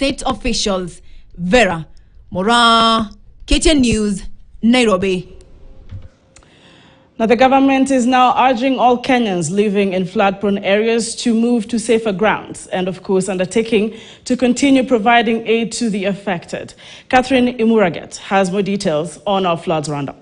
state officials. Vera Mora, KTN News, Nairobi. Now, the government is now urging all Kenyans living in flood-prone areas to move to safer grounds and, of course, undertaking to continue providing aid to the affected. Catherine Imuraget has more details on our floods roundup.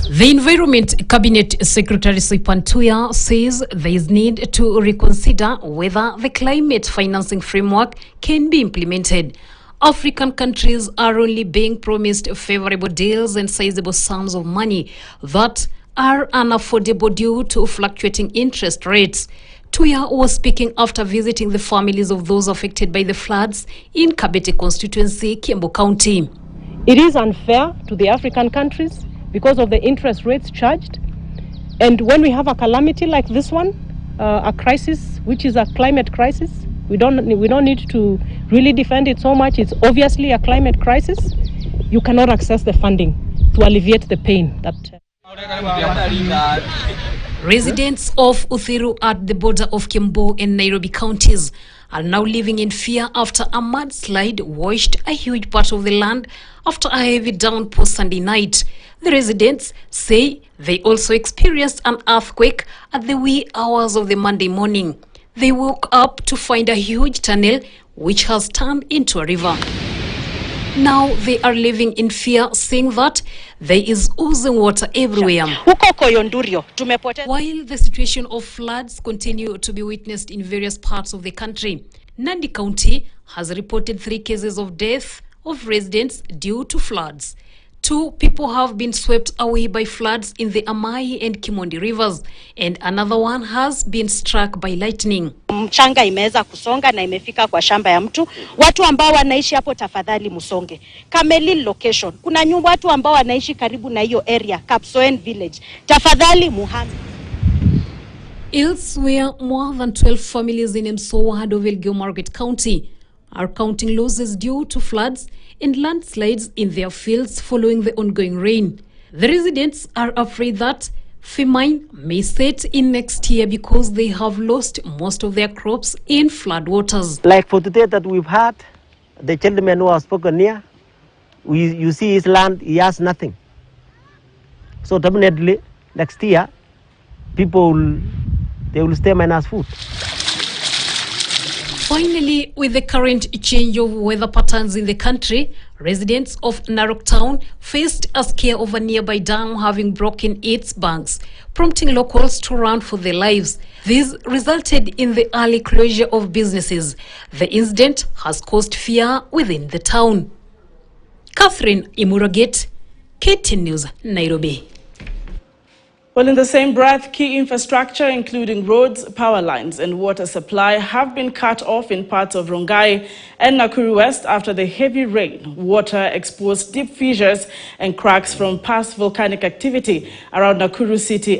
The Environment Cabinet Secretary Sipantuya says there is need to reconsider whether the climate financing framework can be implemented. African countries are only being promised favorable deals and sizable sums of money that are unaffordable due to fluctuating interest rates. Tuya was speaking after visiting the families of those affected by the floods in Kabete constituency, Kiambu County. It is unfair to the African countries because of the interest rates charged. And when we have a calamity like this one, a crisis, which is a climate crisis, we don't need to really defend it so much. It's obviously a climate crisis. You cannot access the funding to alleviate the pain that... Residents of Uthiru at the border of Kiambu and Nairobi counties are now living in fear after a mudslide washed a huge part of the land after a heavy downpour Sunday night. The residents say they also experienced an earthquake at the wee hours of the Monday morning. They woke up to find a huge tunnel which has turned into a river. Now they are living in fear, saying that there is oozing water everywhere. While the situation of floods continue to be witnessed in various parts of the country, Nandi County has reported 3 cases of death of residents due to floods. 2 people have been swept away by floods in the Amai and Kimondi rivers, and another one has been struck by lightning. Mchanga imeweza kusonga na imefika kwa shamba ya mtu. Watu ambao wanaishi hapo tafadhali musonge. Kamelil location. Kuna nyumba watu ambao wanaishi karibu na hiyo area, Kapsoen village. Tafadhali muhame. Elsewhere, more than 12 families in Msowa, Hadoville, Market County are counting losses due to floods and landslides in their fields following the ongoing rain. The residents are afraid that famine may set in next year because they have lost most of their crops in floodwaters. Like for today that we've had, the gentleman who has spoken here, you see his land, he has nothing. So definitely next year, people they will stay minus food. Finally, with the current change of weather patterns in the country, residents of Narok Town faced a scare of a nearby dam having broken its banks, prompting locals to run for their lives. This resulted in the early closure of businesses. The incident has caused fear within the town. Catherine Imuraget, KTN News, Nairobi. Well, in the same breath, key infrastructure, including roads, power lines, and water supply, have been cut off in parts of Rongai and Nakuru West after the heavy rain. Water exposed deep fissures and cracks from past volcanic activity around Nakuru City.